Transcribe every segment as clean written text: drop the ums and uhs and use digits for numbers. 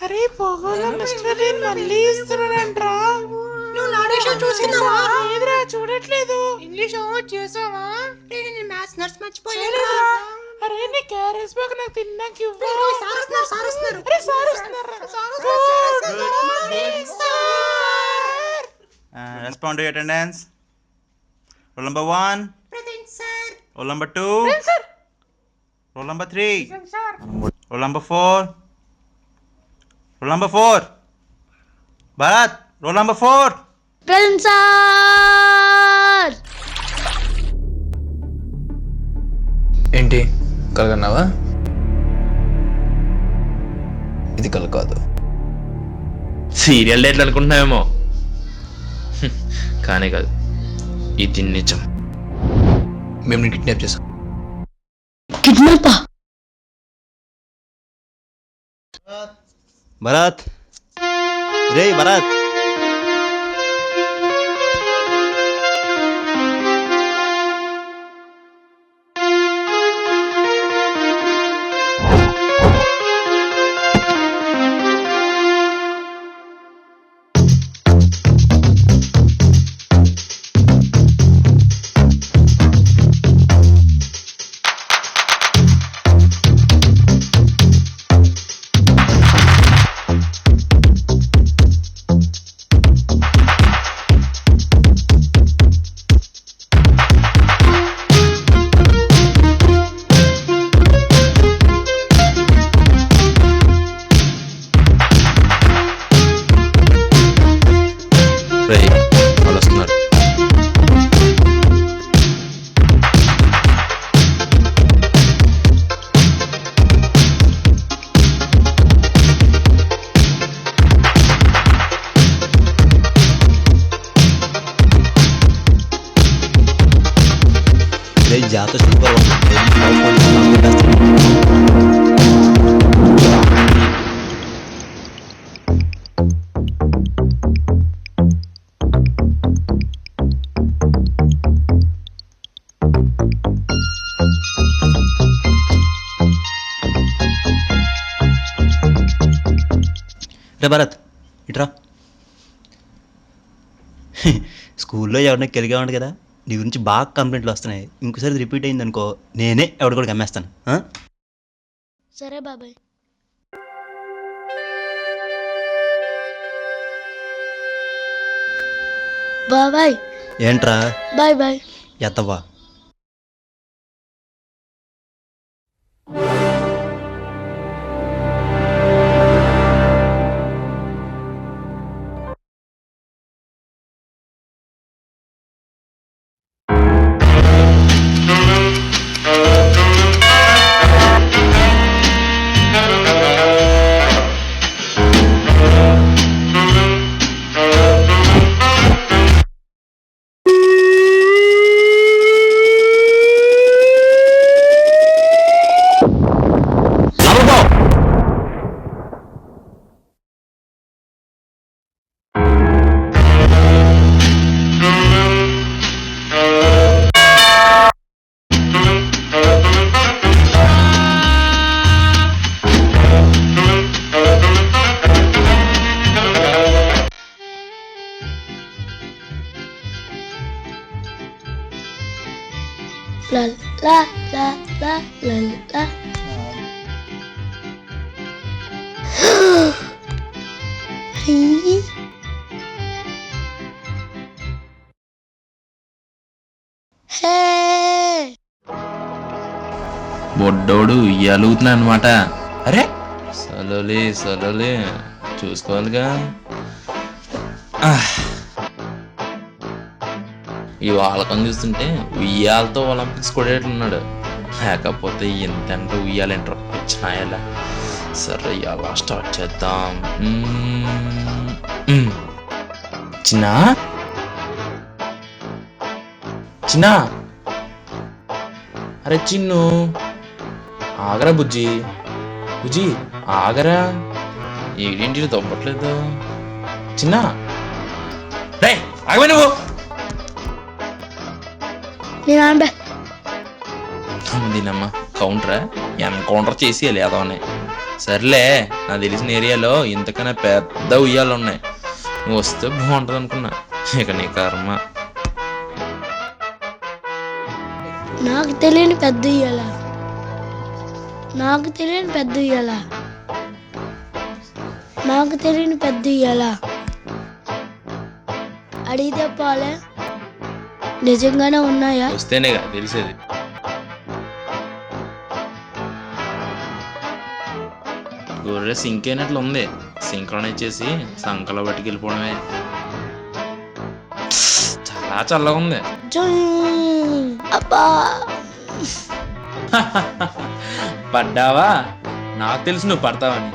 అరే పోగోలో మిస్టర్ నేను మళ్ళీ ఇస్తున్నానంట్రా. నువ్వు నాడేషన్ చూసినావా? లేదురా చూడట్లేదు. ఇంగ్లీష్ హోంవర్క్ చేసావా? నేను మ్యాథ్స్ నర్స్ మర్చిపోయాను. అరే నీ క్యారేజ్ బాగా నాకు తిన్నాక ఇవ్వు. సార్ వస్తున్నారు, సార్ వస్తున్నారు. అరే సార్ వస్తున్నారా? Respond to your attendance. Roll number 1. Present, sir. Roll number 2. Roll number 3. Roll number 4. Roll number 4. Bharat, roll number 4. Present, sir. ఏంటి కలగన్నావా? ఇది కల కాదు, సీరియల్ డేట్లు అనుకుంటున్నావేమో, కానీ కాదు, ఇది నిజం. మేము నేను కిడ్నాప్ చేసాం. కిడ్నాపా? భరత్, రే భరత్. వాళ్ళు వస్తున్నారు. జాతర సూపర్. రే భరత్ ఇట్రా. స్కూల్లో ఎవరిని కెలిగామంట కదా, నీ గురించి బాగా కంప్లైంట్లు వస్తున్నాయి. ఇంకోసారి రిపీట్ అయింది అనుకో, నేనే ఎవడు కూడా గమ్మేస్తాను. సరే బాబాయ్. బాబాయ్. ఏంట్రా? Bye bye. ఎత్తవా? La la la la la la. Hey. బొడ్డోడు ఇయ్యలుగుతున్నా అనమాట. అరే సలోలే సలోలే చూసుకోవాలిగా. ఈ వాళ్ళకం చూస్తుంటే ఉయ్యాలతో ఒలింపిక్స్ కొట్టేట్టున్నాడు. లేకపోతే ఎంతంటే ఉయ్యాలంటారు వచ్చినాయలా. సరే అలా స్టార్ట్ చేద్దాం. చిన్నా చిన్నా, అరే చిన్ను ఆగరా. బుజ్జి బుజ్జి ఆగరా, ఏంటి దొబ్బట్లేదు. చిన్నా రే ఆగవే నువ్వు. నేనా దీనమ్మా కౌంటరా, ఎన్కౌంటర్ చేసి లేదామని సర్లే, నాకు తెలిసిన ఏరియాలో ఇంతకన్నా పెద్ద ఉయ్యాలు ఉన్నాయి. నువ్వు వస్తే బాగుంటుంది అనుకున్నా. ఇక నీ కర్మ. నాకు తెలియని పెద్ద ఇయ్యాల, నాకు తెలియని పెద్ద ఇయ్యాల, నాకు తెలియని పెద్ద ఇయ్యాల. అడిగితే పాలే నిజంగానే ఉన్నాయా? వస్తేనేగా తెలిసేది. గొర్రె సింక్ అయినట్లు ఉంది. సింక్లోనైజ్ చేసి సంకలో పట్టుకెళ్ళిపోవడమే. చాలా చల్లగా ఉంది. జుమ్. అబ్బా పడ్డావా? నాకు తెలిసి నువ్వు పడతావని.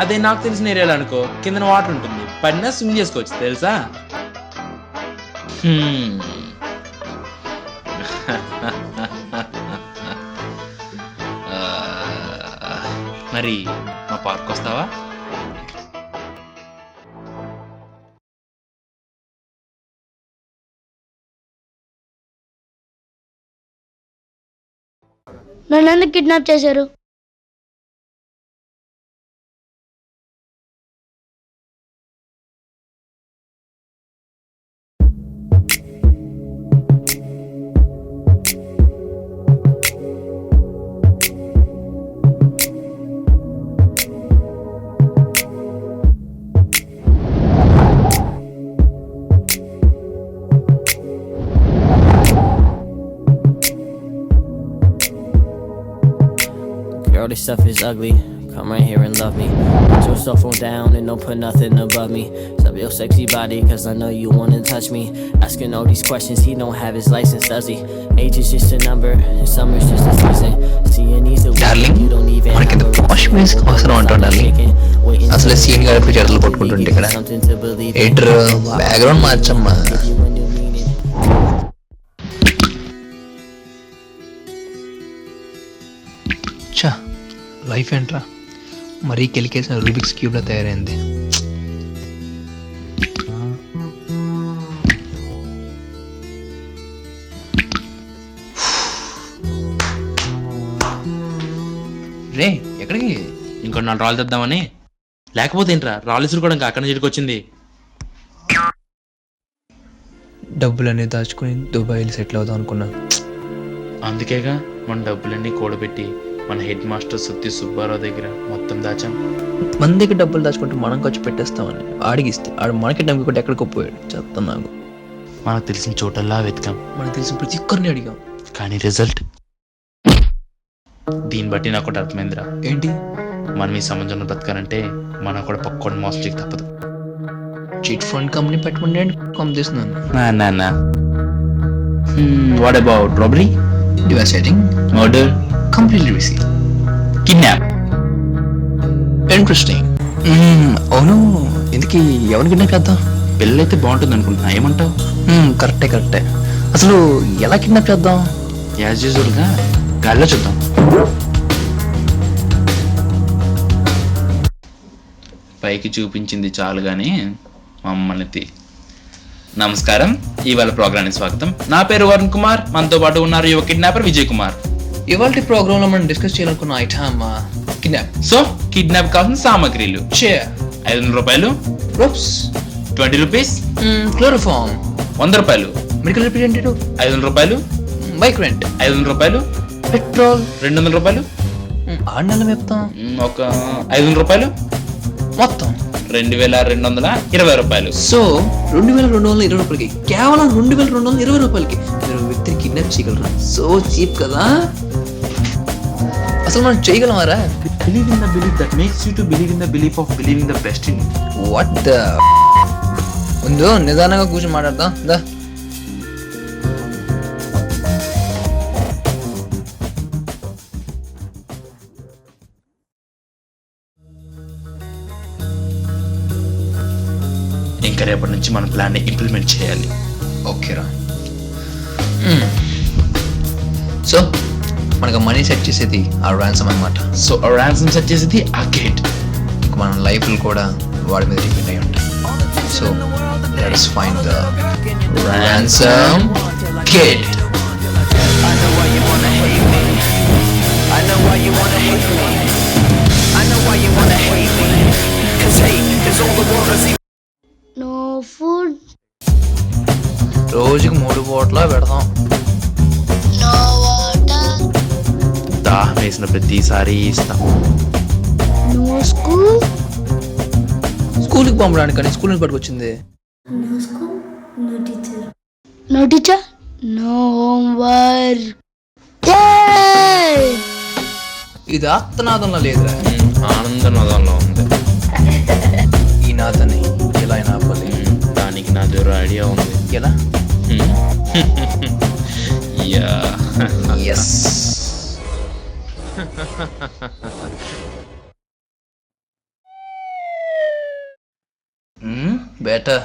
అదే నాకు తెలిసిన ఏరియాలో అనుకో, కింద వాటర్ ఉంటుంది, పడినా స్విమ్ చేసుకోవచ్చు తెలుసా. మరి మా పార్క్ వస్తావా? నన్ను ఎందుకు కిడ్నాప్ చేశారు? Girl, this stuff is ugly. Come right here and love me. Put your cell phone down and don't put nothing above me. Sub your sexy body, cause I know you wanna touch me. Asking all these questions, he don't have his license, does he? Age is just a number, and summer's just a season. Seeing he's a Darling, you don't even మనకి ఇంత posh music అవసరం అంటావు darling. అసలు scene గారి ఇప్పుడు చేతులు పట్టుకుంటుంటే ఇక్కడ ఎయిటర్ background మార్చమ్మా. చా లైఫ్ ఏంట్రా మరీ కెలికేసిన రూబిక్స్ క్యూబ్లో తయారైంది. రే ఎక్కడికి? ఇంకో 4 రాళ్ళు తెద్దామని. లేకపోతే ఏంట్రా, రాళ్ళు ఇసురుకోవడానికి అక్కడ నుంచి వచ్చింది. డబ్బులన్నీ దాచుకుని దుబాయ్లో సెటిల్ అవుదాం అనుకున్నా. అందుకేగా మన డబ్బులన్నీ కూడబెట్టి మన హెడ్ మాస్టర్ సుత్తి సుబ్బారావు దగ్గర మొత్తం దాచాం. మన దగ్గర డబ్బులు దాచుకుంటే మనం ఖర్చు పెట్టేస్తామని ఆడిగిస్తే ఆడు మనకి డబ్బు కొట్టి ఎక్కడికో పోయాడు. చెప్తాను నాకు. మనకు తెలిసిన చోటల్లా వెతికాం, మనకు తెలిసిన ప్రతి ఒక్కరిని అడిగాం, కానీ రిజల్ట్. దీన్ని బట్టి నాకు ఒకటి అర్థమైందిరా. ఏంటి? మనం ఈ సమాజంలో బ్రతకాలంటే మనం కూడా పక్కోని మోసం చేయక తప్పదు. చిట్ ఫండ్ కంపెనీ పెట్టమంటే పంపిస్తున్నాను. What about robbery, devising, murder, completely receive, kidnap? Interesting. అవును, ఎందుకు ఎవరిని కిడ్నాప్ చేద్దాం? పిల్లలైతే బాగుంటుంది అనుకుంటున్నా, ఏమంటావు? కరెక్టే. అసలు ఎలా కిడ్నాప్ చేద్దాం? యాజ్ యూజువల్గా గాల్లో చూద్దాం. పైకి చూపించింది చాలు కానీ మమ్మల్ని తీ. నమస్కారం, ఇవాళ ప్రోగ్రామ్కి స్వాగతం. నా పేరు వరుణ్ కుమార్, మనతో పాటు ఉన్నారు యువ కిడ్నాపర్ విజయ్ కుమార్. ఇవాళ ప్రోగ్రామ్ లో మనం డిస్కస్ చేయాలనుకున్న ఐటమ్ కిడ్నాప్. సో కిడ్నాప్ కావాల్సిన సామాగ్రిలు: 500 రూపాయలు, రోప్స్ 20 రూపీస్, క్లోరోఫామ్ 100 రూపాయలు, మెడికల్ రిప్రజెంటేటివ్ 500 రూపాయలు, బైక్ రెంట్ 500 రూపాయలు, పెట్రోల్ 200 రూపాయలు, 6 నెలల మొత్తం ఒక 500 రూపాయలు, మొత్తం 2220 రూపాయలు. సో 2220 రూపాయలకి, కేవలం 2220 రూపాయలకి మీరు వ్యక్తిని కిడ్నాప్ చేయగలరా? సో చీప్ కదా. అసలు మనం చేయగలమారా? Believe in the belief that makes you to believe in the belief of believing the best in you. What the ముందు నిదానంగా కూర్చొని మాట్లాడతాం దా. ఇంకా రేపటి నుంచి మన ప్లాన్ ని ఇంప్లిమెంట్ చేయాలి. ఓకేరా. సో మనకు మనీ సెట్ చేసేది ఆ ర్యాన్సమ్ అన్నమాట. సో ఆ ర్యాన్సమ్ సెట్ చేసేది ఆ గేట్. మన లైఫ్లు కూడా వాడి మీద డిపెండ్ అయి ఉంటాయి. So let us find the ransom gate. I know why you wanna hate me. I know why you wanna hate me. I know why వేసిన ప్రతిసారి ఇస్తా. No school? స్కూల్కి పంపడానికి కానీ స్కూల్ నుంచి పట్టుకొచ్చింది. No school? No teacher. No teacher? No homework. Yay! ఇది ఆత్మనాదంలో లేదురా. ఆనంద నదంలో ఉంది. ఈ నాదని ఎలా అయినా ఆపాలి. దానికి నా దగ్గర ఐడియా ఉంది. ఎలా? Yeah yes. బెటర్.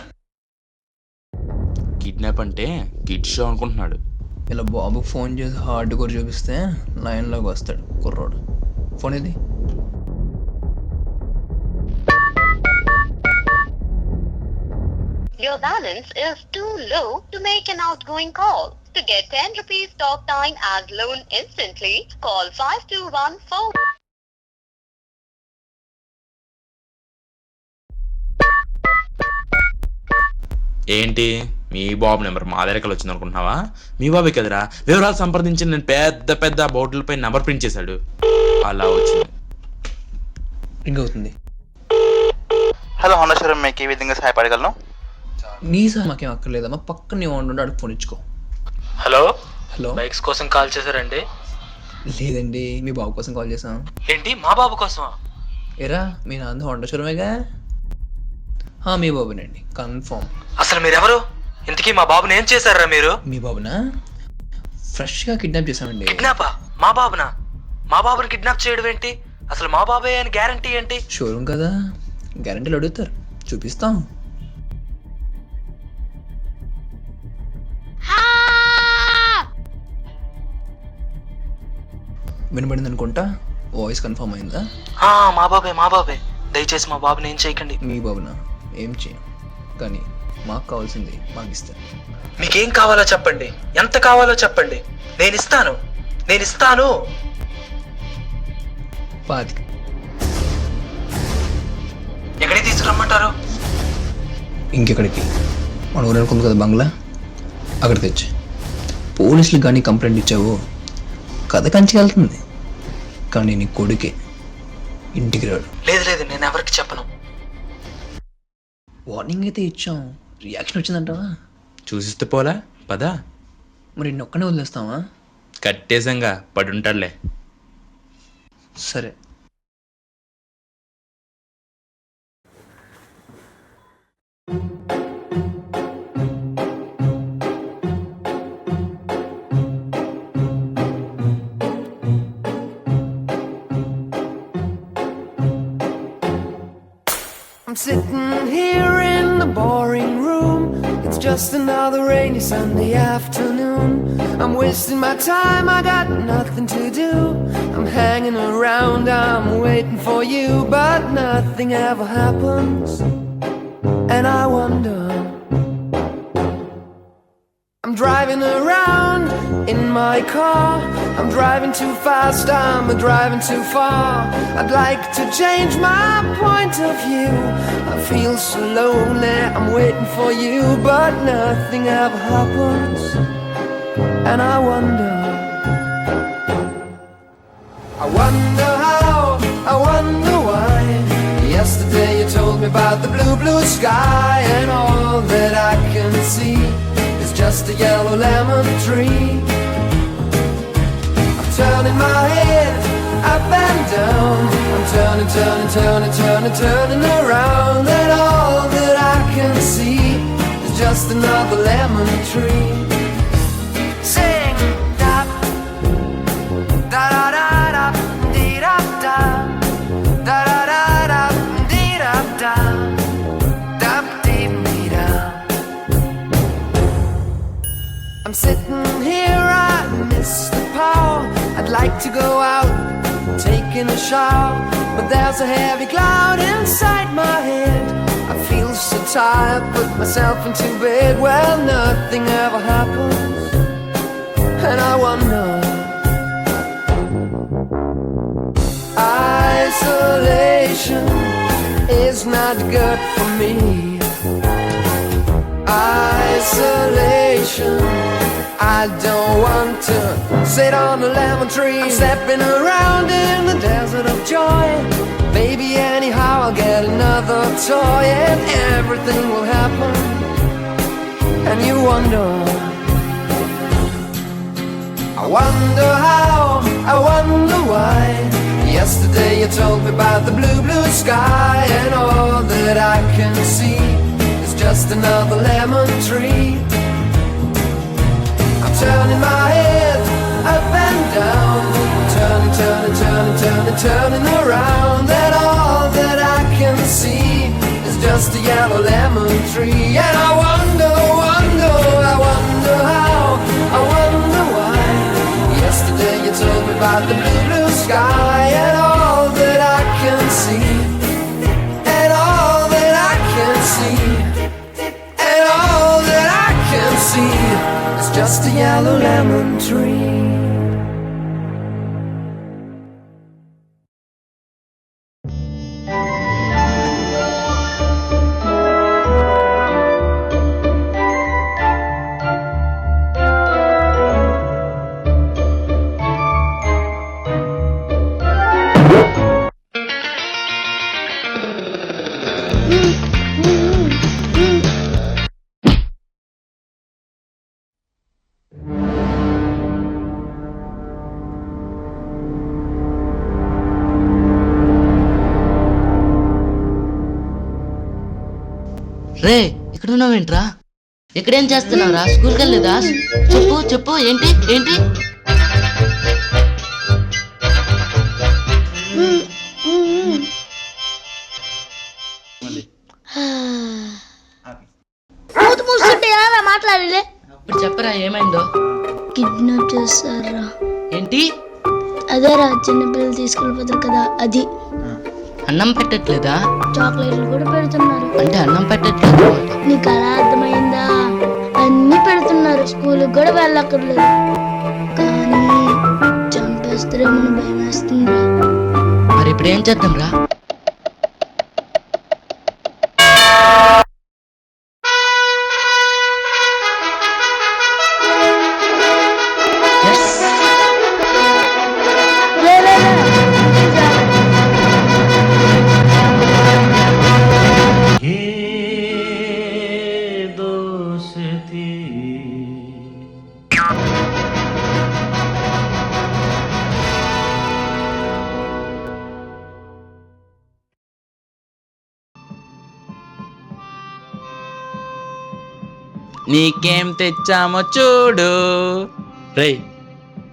కిడ్నాప్ అంటే కిడ్ షో అనుకుంటున్నాడు. ఇలా బాబుకి ఫోన్ చేసి హార్డ్ కోర్ చూపిస్తే లైన్లోకి వస్తాడు కుర్రోడు. ఫోన్ ఇది. Your balance is too low to make an outgoing call. To get 10 rupees talk time as loan instantly, call 5214. ఏంటి మీ బాబు నెంబర్ మా దగ్గర వచ్చింది అనుకుంటున్నావా? మీ బాబే కదరా. వివరాలు సంప్రదించి నేను పెద్ద పెద్ద బోర్డులపై నెంబర్ ప్రింట్ చేశాడు. అలా వచ్చింది. రింగ్ అవుతుంది. హలో హోండా షోరూమ్, మీకు ఏ విధంగా సహాయపడగలను? నీ సార్ మాకేం అక్కర్లేదమ్మా, పక్కన నీ వండు అడుగు ఫోన్ ఇచ్చుకో. Hello, hello. బైక్స్ కోసం కాల్ చేశారండి? లేదండి, మీ బాబు కోసం కాల్ చేసాం. ఏంటి, మా బాబు కోసమా? ఏరా, మీ నాన్న హోండా షోరూమేగా? మీ బాబునండి, కన్ఫర్మ్. అసలు మీరెవరు? ఇంతకీ మా బాబుని ఏం చేశారా మీరు? మీ బాబునా? ఫ్రెష్గా కిడ్నాప్ చేసామండి. కిడ్నాపా? మా బాబునా? మా బాబుని కిడ్నాప్ చేయడం ఏంటి? అసలు మా బాబే అని గ్యారంటీ ఏంటి? షోరూమ్ కదా, గ్యారంటీలు అడుగుతారు, చూపిస్తాం. వినబడింది అనుకుంటా. వాయిస్ కన్ఫర్మ్ అయిందా? మా బాబే. దయచేసి మా బాబుని ఏం చేయకండి. మీ బాబునా? ఏం చేయం, కానీ మాకు కావాల్సింది మాకు ఇస్తాను. మీకేం కావాలో చెప్పండి, ఎంత కావాలో చెప్పండి, నేను ఇస్తాను. పాతిక. ఎక్కడికి తీసుకురమ్మంటారు? ఇంకెక్కడికి? మన ఊరు అనుకుంది కదా బంగ్లా, అక్కడ తెచ్చి. పోలీసులకు కానీ కంప్లైంట్ ఇచ్చావు కథ కంచికి వెళ్తుంది, కానీ నీ కొడుకే ఇంటికి రాడు. లేదు, నేను ఎవరికి చెప్పను. వార్నింగ్ అయితే ఇచ్చాం, రియాక్షన్ వచ్చిందంటావా? చూసిస్తే పోలా పదా. మరి నిన్నొక్కనే వదిలేస్తావా? కట్టేసంగా పడుంటాడులే. సరే. I'm sitting here in the boring room. It's just another rainy Sunday afternoon. I'm wasting my time, I got nothing to do. I'm hanging around, I'm waiting for you, but nothing ever happens. And I wonder, I'm driving around in my car. I'm driving too fast, I'm driving too far. I'd like to change my point of view. I feel so lonely, I'm waiting for you, but nothing ever happens. And I wonder how, I wonder why. Yesterday you told me about the blue sky, and all that I can see is just a yellow lemon tree. I'm turning my head up and down. I'm turning around, and all that I can see is just another lemon tree. Sing da da da da da dee da da da da da dee da da da dee dee da. I'm sitting here, I miss the power. I'd like to go out, taking a shower, but there's a heavy cloud inside my head. I feel so tired, put myself into bed. Well, nothing ever happens, and I wonder. Isolation is not good for me. isolation. I don't want to sit on a lemon tree. I'm stepping around in the desert of joy. Maybe anyhow I'll get another toy and everything will happen. And you wonder, I wonder how, I wonder why. Yesterday you told me about the blue, blue sky, and all that I can see is just another lemon tree. I'm turning my head up and down, turning, turning, turning, turning, turning around, and all that I can see is just a yellow lemon tree. And I wonder, wonder, I wonder how, I wonder why. Yesterday you told me about the blue, blue sky, and all that I can see, and all that I can see, and all that I can see is just a yellow lemon tree. రే ఇక్కడ ఉన్నావేంట్రా? ఇక్కడేం చేస్తున్నావురా? స్కూల్కి వెళ్ళలేదా? చెప్పు చెప్పు, ఏంటి ఏంటి? మాట్లాడలే. ఇప్పుడు చెప్పరా ఏమైందో? కిడ్నాప్ చేస్తారా? ఏంటి? అదేరా చిన్నపిల్లలు తీసుకెళ్ళిపోతారు కదా, అది. అన్నం పెట్టట్లేదా? చాక్లెట్లు కూడా పెడుతున్నారు. అంటే అన్నం పెట్టట్లేదు. నీకు అలా అర్థమైందా? అన్ని పెడుతున్నారు, స్కూల్కి కూడా వెళ్ళక్కర్లేదు. కానీ చంపేస్తారేమో భయం వేస్తుందిరా. మరి ఇప్పుడు ఏం చేద్దాం రా? నీకేం తెచ్చామో చూడు. రేయ్,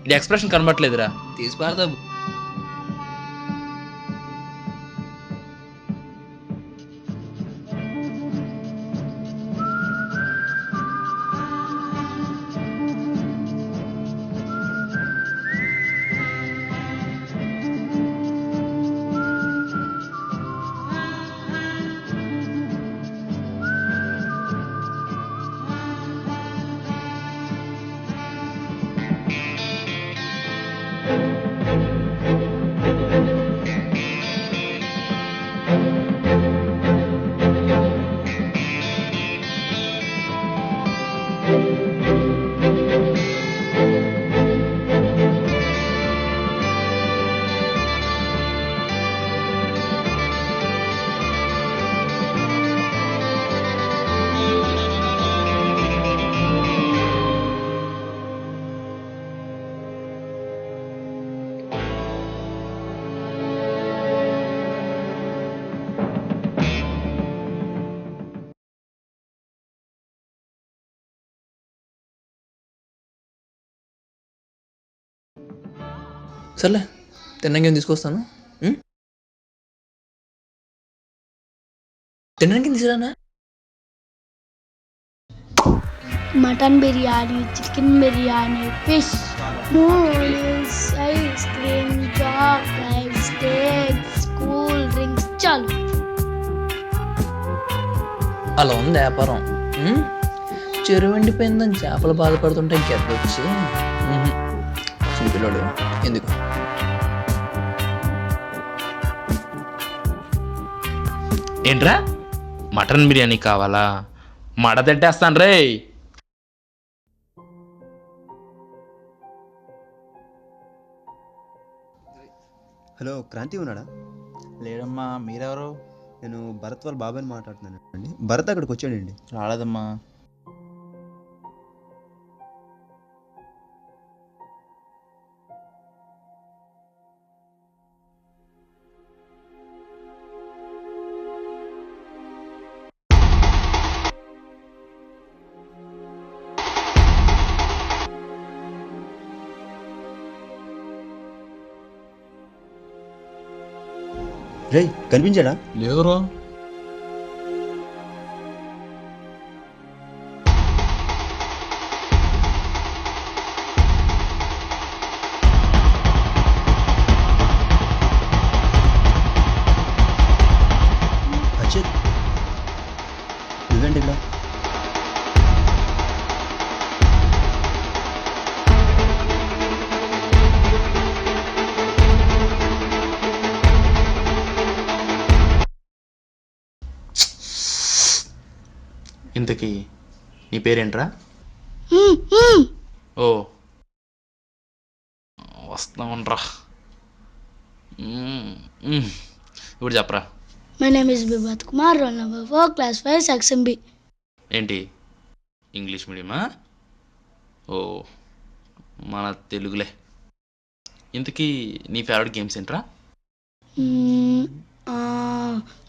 ఇది ఎక్స్ప్రెషన్ కనబట్లేదురా. తీసి పాడతా. సర్లే, తినడానికి ఏం తీసుకొస్తాను. తినడానికి తీసుకురానా? Mutton biryani, chicken biryani, fish, noodles, ice cream, chocolates, cakes, cool drinks, చాలు. అలా ఉంది వ్యాపారం. చెరువు ఎండిపోయిందని చేపలు బాధపడుతుంటే గెద్దొచ్చి చిన్నపిల్లాడు ఎందుకు? ఏంట్రా, మటన్ బిర్యానీ కావాలా? మడ తిట్టేస్తాను రే. హలో, క్రాంతి ఉన్నాడా? లేదమ్మా, మీరెవరు? నేను భరత్ వాళ్ళ బాబాయ్ని మాట్లాడుతున్నాను అండి. భరత్ అక్కడికి వచ్చాడండి. రాలేదమ్మా. రేయ్, కనిపించాడా? లేదురా. అజిత్, నువ్వేంటి ఇలా? ఇంతకీ నీ పేరేంట్రా? ఓ, వస్తా ఉండరా. ఇప్పుడు చెప్పరా. My name is Bibhat Kumar, roll number 4, class 5, section B. ఏంటి, ఇంగ్లీష్ మీడియమా? ఓ, మన తెలుగులే. ఇంతకీ నీ ఫేవరెట్ గేమ్స్ ఏంట్రా?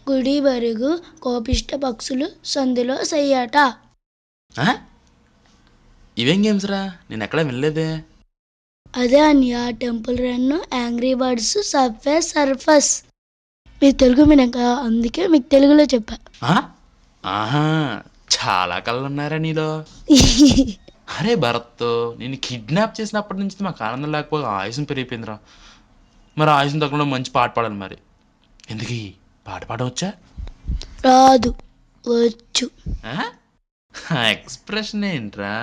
గుడి బరుగు, కోపిష్ట పక్షులు, సందులో సయ్యాట. ఇవేం గేమ్స్ రా? నేను ఎక్కడా వినలేదే. అదే అన్య, temple run, angry birds, subway surfers. మీ తెలుగు వినక అందుకే మీకు తెలుగులో చెప్పా. ఆహా, చాలా కళ్ళు ఉన్నారా నీలో. అరే భరత్, నేను కిడ్నాప్ చేసినప్పటి నుంచి మాకు ఆనందం లేకపోతే ఆయుసం పెరిగిపోయిందిరా. మరి ఆయుసం తగ్గకుండా మంచి పాట పాడాలి. మరి ఎందుకు పాట పాడవచ్చా? రాదు, వచ్చు. ఎక్స్ప్రెషన్ ఏంట్రా?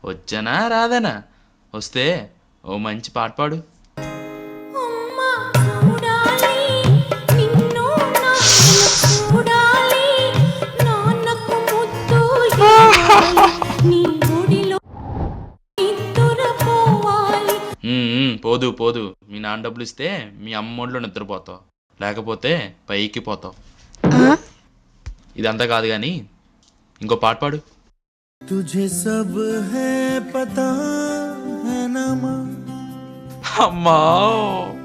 వచ్చానా రాదనా? వస్తే ఓ మంచి పాట పాడు. పోదు పోదు, మీ నాన్న డబ్బులు ఇస్తే మీ అమ్మోళ్ళు నిద్రపోతావు, లేకపోతే పైకి పోతావు. ఇదంతా కాదు కానీ ఇంకో పాట పాడు. तुझे सब है पता है ना माँ, అమ్మా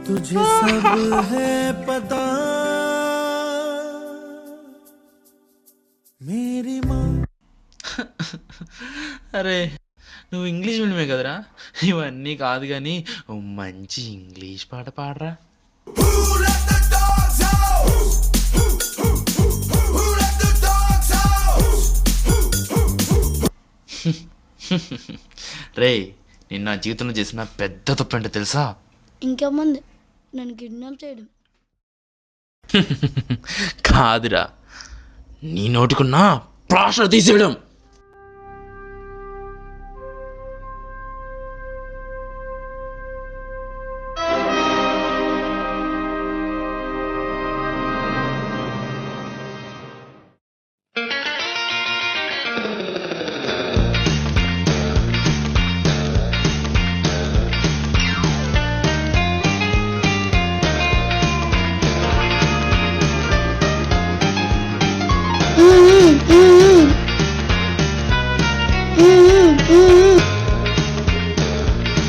तुझे सब है पता मेरी माँ. అరే, నువ్వు ఇంగ్లీష్ మీడియమే కదరా, ఇవన్నీ కాదు కానీ ఓ మంచి ఇంగ్లీష్ పాట పాడరా. రే, నేను నా జీవితంలో చేసిన పెద్ద తప్పు అంటే తెలుసా? ఇంకేముంది, నన్ను కిడ్నాప్ చేయడం. కాదురా, నీ నోటికున్న ప్లాస్టర్ తీసేయడం.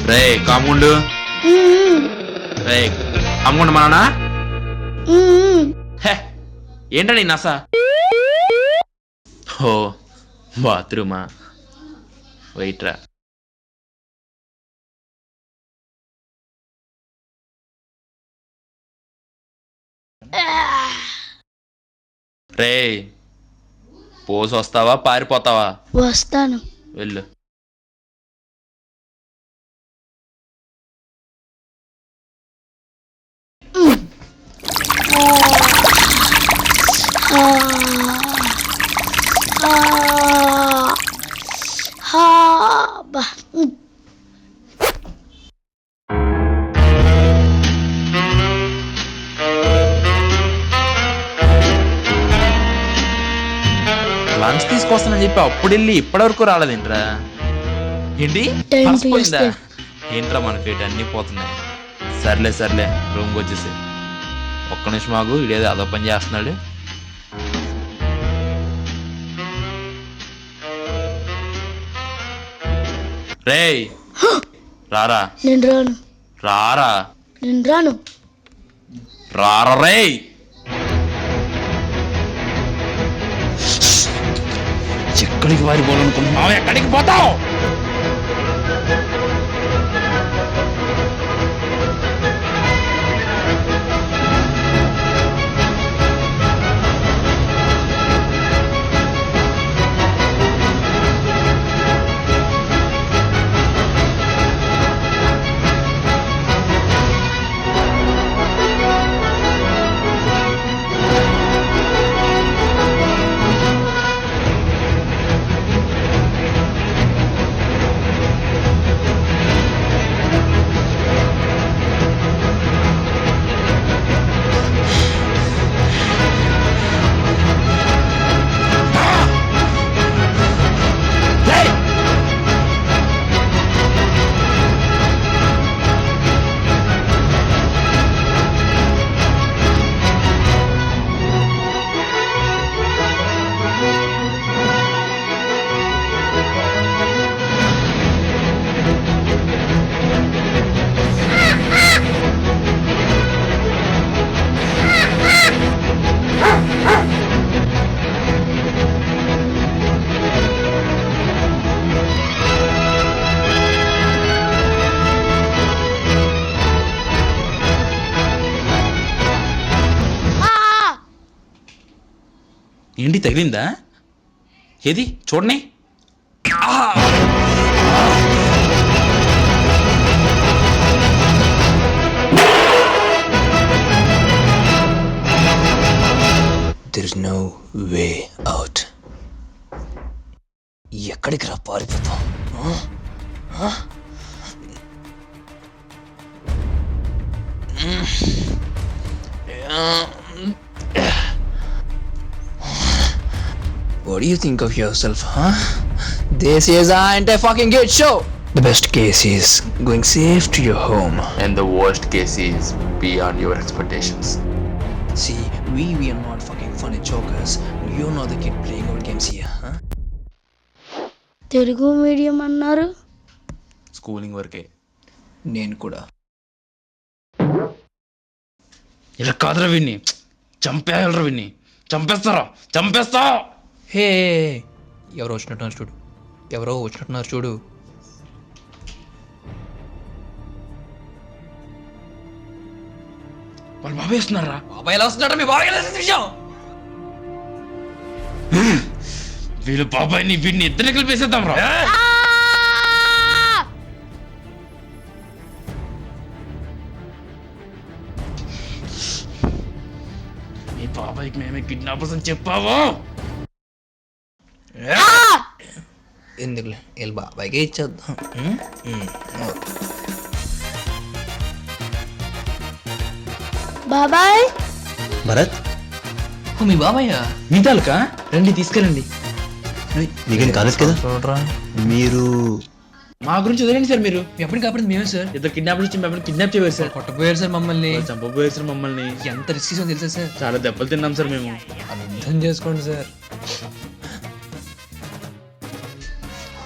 రే కాముండు, రే కాముండు మానా. ఏంటా నీ నస? ఓ, బాత్రూమా? వెయిట్రా. రే, పోసి వస్తావా పారిపోతావా? వస్తాను. వెళ్ళు. లంచ్ తీసుకొస్తానని చెప్పి అప్పుడు వెళ్ళి ఇప్పటివరకు రాలేదేంట్రా? ఏంటి పర్స్ పోయిందా? ఏంట్రా మన ఫేట్ అన్నీ పోతున్నాయి. సర్లే సర్లే, రూమ్కి వచ్చేసి ఒక్క నిమిషం ఆగు, ఇడేది అదో పని చేస్తున్నాడు. రేయ్ రారా, నేను రాను, రారా, నేను రాను. రారా రేయ్. ఎక్కడికి పారిపోవాలనుకుంటున్నావు? ఎక్కడికి పోతావు? ఏంటి తగిలిందా? ఏది చూడని. There is no way out. ఎక్కడికి రా పారిపోతాం? What do you think of yourself, huh? This is a fucking good show. The best case is going safe to your home. And the worst case is beyond your expectations. See, we are not fucking funny jokers. You're not the kid playing our games here, huh? Telugu medium అన్నారు. Schooling వరకే. నేను కూడా. ఇలా కాదురా విన్ని, చంపేయాలరా విన్ని, చంపేస్తారా, చంపేస్తా. హే, ఎవరో వచ్చినట్టున్నారు చూడు, ఎవరో వచ్చినట్టున్నారు చూడు. వాళ్ళు బాబాయ్ వస్తున్నారా? బాబాయ్ ఎలా వస్తున్నాడు? మీ బాబాయ్ ఎలా వస్తుంది విషయం? వీళ్ళు బాబాయ్ని వీడిని ఇద్దరిని కలిపేసేద్దాం రా. మీ బాబాయ్కి మేమే కిడ్నాపర్స్ అని చెప్పావా? ఎందుకులే, వీళ్ళు బాబాయ్కే ఇచ్చేద్దాం. బాబాయ్. భరత్, ఓ మీ బాబాయ్యా? మీ తాలూకా రండి, తీసుకెళ్ళండి. మీకేం కాలేదు కదా? చూడరా, మీరు మా గురించి వదిలేండి సార్. మీరు ఎప్పటికి కాపాడింది మేమే సార్. ఇద్దరు కిడ్నాపర్స్ ఇచ్చి మిమ్మల్ని కిడ్నాప్ చేయరు సార్. కొట్టపోయారు సార్ మమ్మల్ని, చంపబోయారు సార్ మమ్మల్ని. ఎంత రిస్క్ తీసుకొని తెలుసా సార్? చాలా దెబ్బలు తిన్నాం సార్ మేము. అర్థం చేసుకోండి సార్.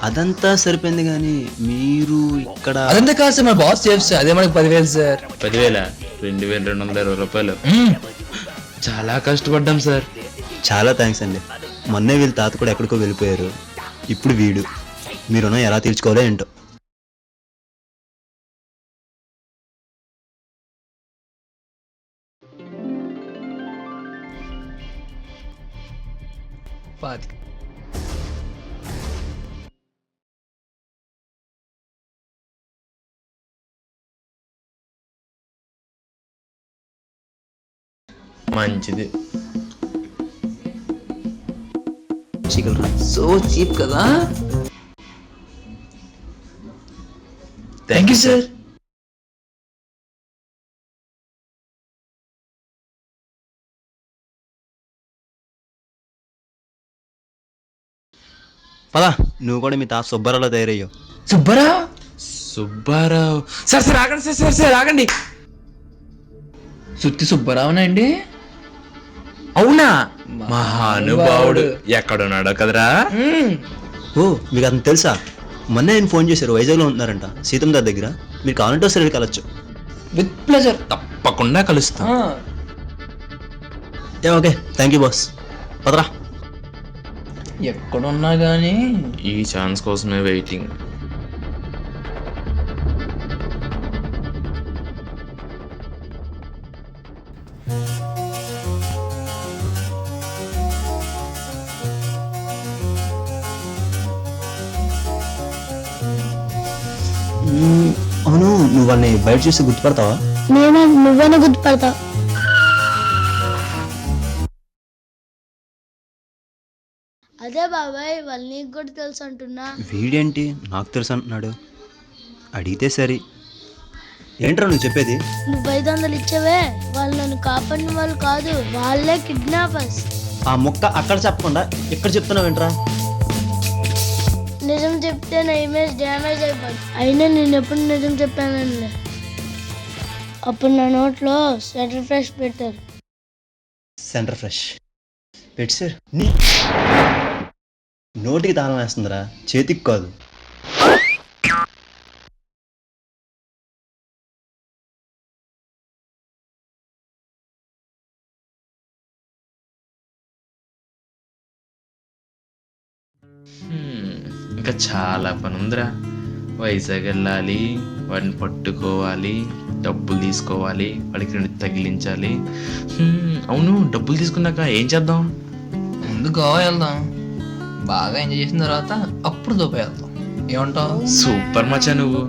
అదంతా సరిపోయింది కానీ మీరు ఇక్కడ అదంతా కాదు సార్, మన బాస్ సేఫ్ సార్. అదే మనకి 10,000 సార్. 10,000? 2,220 రూపాయలు. చాలా కష్టపడ్డాం సార్. చాలా థ్యాంక్స్ అండి. మొన్నే వీళ్ళ తాత కూడా ఎక్కడికో వెళ్ళిపోయారు, ఇప్పుడు వీడు. మీ రుణం ఎలా తీర్చుకోవాలో ఏంటో. మంచిది. సో చీప్ కదా. Thank you sir. పదా, నువ్వు కూడా మీ తాత సుబ్బారావులో తయారయ్యావు. సుబ్బారావు? సుబ్బారావు సార్ సార్ ఆగండి సార్, సార్ సార్ ఆగండి. సుత్తి సుబ్బరావునా అండి? అవునా? మహానుభావుడు ఎక్కడున్నాడో కదరా. ఓ మీకు అతను తెలుసా? మొన్న నేను ఫోన్ చేశారు, వైజాగ్లో ఉంటున్నారంట సీతమ్మ గారి దగ్గర. మీరు కావాలంటే ఒకసారి వెళ్ళి కలవచ్చు. With pleasure. తప్పకుండా కలుస్తాం. Okay thank you boss. పదరా. ఎక్కడున్నా కానీ ఈ ఛాన్స్ కోసమే వెయిటింగ్. అవును, నువ్వు వాళ్ళని బయట చూసి గుర్తుపడతావా? నువ్వేనా గుర్తుపడతావు? అదే బాబాయ్, వాళ్ళు నీకు కూడా తెలుసు అంటున్నా. వీడేంటి నాకు తెలుసు అంటున్నాడు? అడిగితే సరే. ఏంట్రా నువ్వు చెప్పేది? నువ్వు 500 ఇచ్చావే, వాళ్ళు నన్ను కాపాడిన వాళ్ళు కాదు, వాళ్ళే కిడ్నాపర్స్. ఆ మొక్క అక్కడ చెప్పకుండా ఇక్కడ చెప్తున్నావు ఏంట్రా? నిజం చెప్తే నా ఇమేజ్ డ్యామేజ్ అయిపోతుంది. అయినా నేను ఎప్పుడు నిజం చెప్పానండి. అప్పుడు నా నోట్లో సెంటర్ ఫ్రెష్ పెట్టారు. సెంటర్ ఫ్రెష్ పెట్టి సార్ నోటికి తాళం వేస్తుందిరా, చేతికి కాదు. ఇంకా చాలా పని ఉందిరా. వైజాగ్ వెళ్ళాలి, వాడిని పట్టుకోవాలి, డబ్బులు తీసుకోవాలి, వాడికి 2 తగిలించాలి. అవును, డబ్బులు తీసుకున్నాక ఏం చేద్దాం? ముందు గోవా వెళ్దాం, బాగా ఎంజాయ్ చేసిన తర్వాత అప్పుడు దుబాయ్ వెళ్దాం. ఏమంటావు? సూపర్ మచ్చా నువ్వు.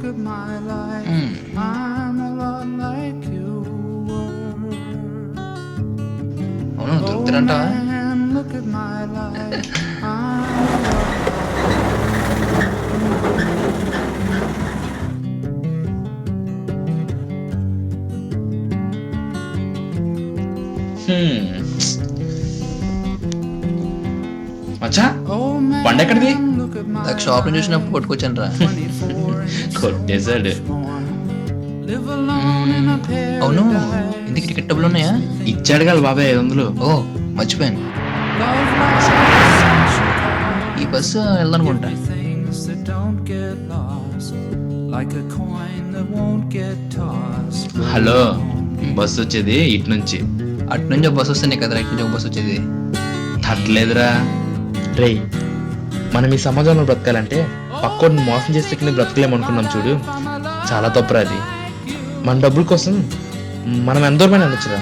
అవును, దొరుకుతారంటావా? మచ్చా బండి ఎక్కడిది? నాకు షాప్ నుంచి చూసినప్పుడు పట్టుకొచ్చాను రా. కొట్టేశాడు. అవును, ఇంటికి టికెట్ డబ్బులు ఉన్నాయా? ఇచ్చాడు కదా బాబాయ్ 500. ఓ మర్చిపోయాను. ఈ బస్సు వెళ్దనుకుంటా. హలో, బస్సు వచ్చేది ఇటు నుంచి. అటు నుంచి ఒక బస్సు వస్తేనే కదా ఇటు నుంచి ఒక బస్సు వచ్చేది. తట్టలేదురా రే. మనం ఈ సమాజంలో బ్రతకాలంటే పక్కోడిని మోసం చేస్తే కింద బ్రతకలేమనుకున్నాం చూడు, చాలా తప్పురా అది. మన డబ్బుల కోసం మనం ఎంతో పని అనొచ్చురా,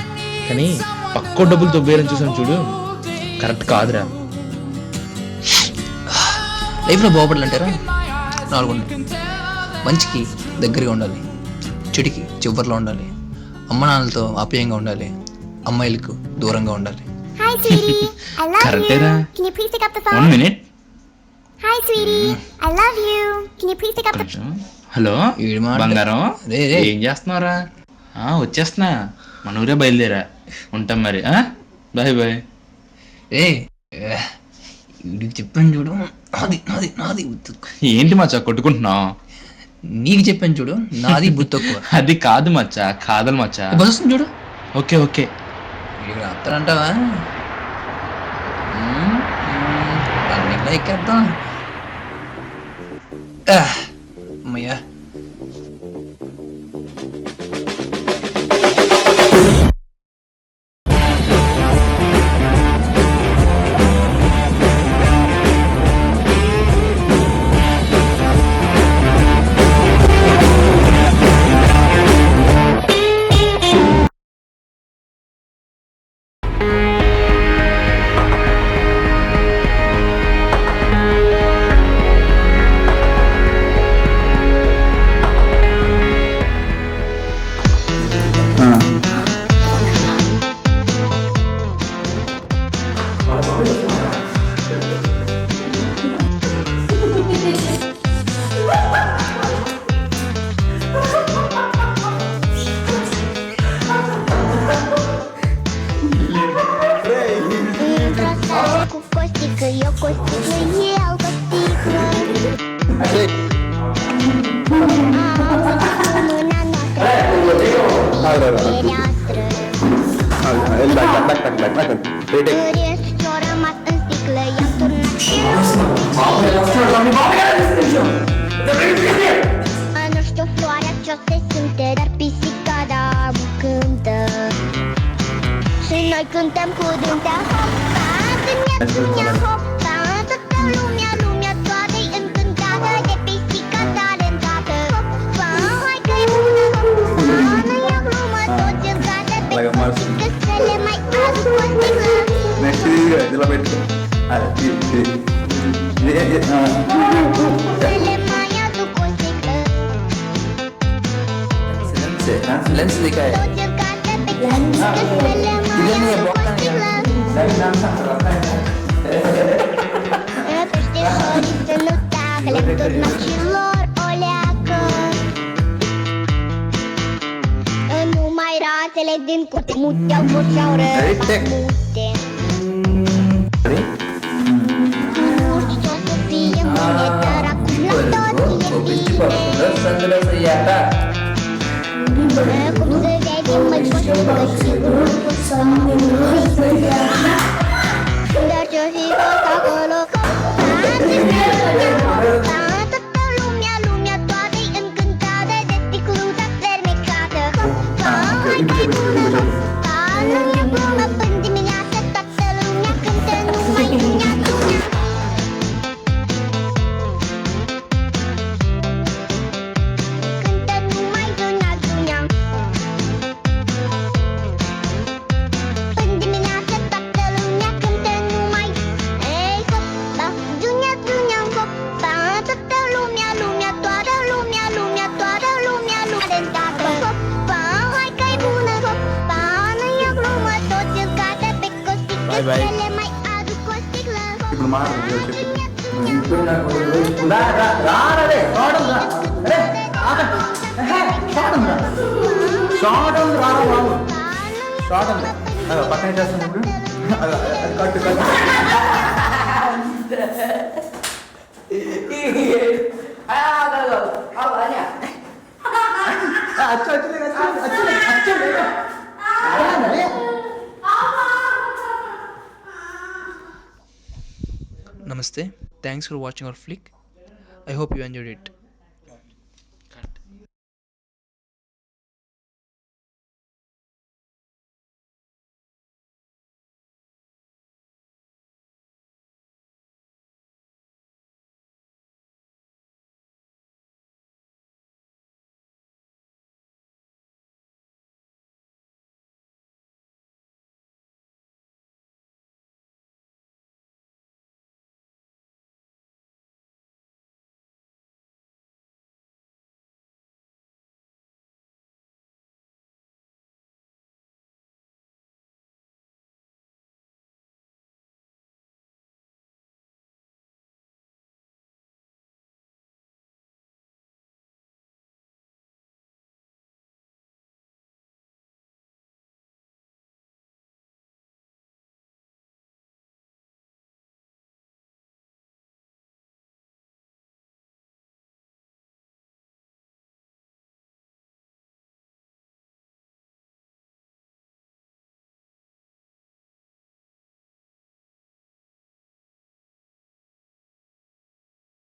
కానీ పక్కో డబ్బులు దొబ్బేయాలని చూసాం చూడు, కరెక్ట్ కాదురా. లైఫ్లో బాగుపడాలంటారా 4 ఉండాలి. మంచికి దగ్గరగా ఉండాలి, చెడుకి చివరిలో ఉండాలి, అమ్మ నాన్నలతో ఆప్యాయంగా ఉండాలి, అమ్మాయిలకు దూరంగా ఉండాలి. కరెక్టేరా. 1 minute. హలో బంగారం, ఏం చేస్తున్నారా? వచ్చేస్తున్నా, మన ఊరే బయలుదేరా. ఉంటాం మరి. Bye bye. వీడికి చెప్పాను చూడు, నాది నాది నాది. ఏంటి మచ్చా కొట్టుకుంటున్నావు? నీకు చెప్పాను చూడు, నాది బుద్ధి తక్కువ. అది కాదు మచ్చా, కాదలు మచ్చా. బస్ వస్తుంది చూడు. Okay okay. ఇక్కడ వస్తారంటావా? అన్నిట్లో ఎక్కేద్దాం. అమ్మయ్యా. Seorang mas istiqlal yang nu știu floarea ce-o se simte, dar pisica da cântă. Și noi cântăm cu dântea. Hopa, dunia, hopa, toată lumea toată-i încântată de pisica talentată. Hopa, hai că-i bună, hopa, nu e glumă, toți în casă pe pisică să le mai aduc o sticlă. Să le mai aduc o sticlă. Lens దిగాయి Toți în casă pe pisică să le mai aduc o sticlă. Peșteșorii să nu tacă, le tot macilor o leacă. Numai rațele din curte muteau, furceau rămute. Urci ce-o să fie mâine, dar acum la toți e bine. Cum să vezi, măi, poștică și dar ce-o fi fost acolo? Toată lumea toată-i încântată de sticluța fermecată. Hai că-i bună, nu e glumă, până dimineață toată lumea cântă numai dunia. Cântă numai dunia. Până dimineață toată lumea cântă numai. Ei, hopa, dunia, hopa, toată lumea, toată lumea talentată. Hopa, hai că-i bună, hopa, nu e glumă, toți în casă pe costică să le mai aduc o sticlă. పక్కన చేస్తాను కట్టు Namaste. Thanks for watching our flick. I hope you enjoyed it.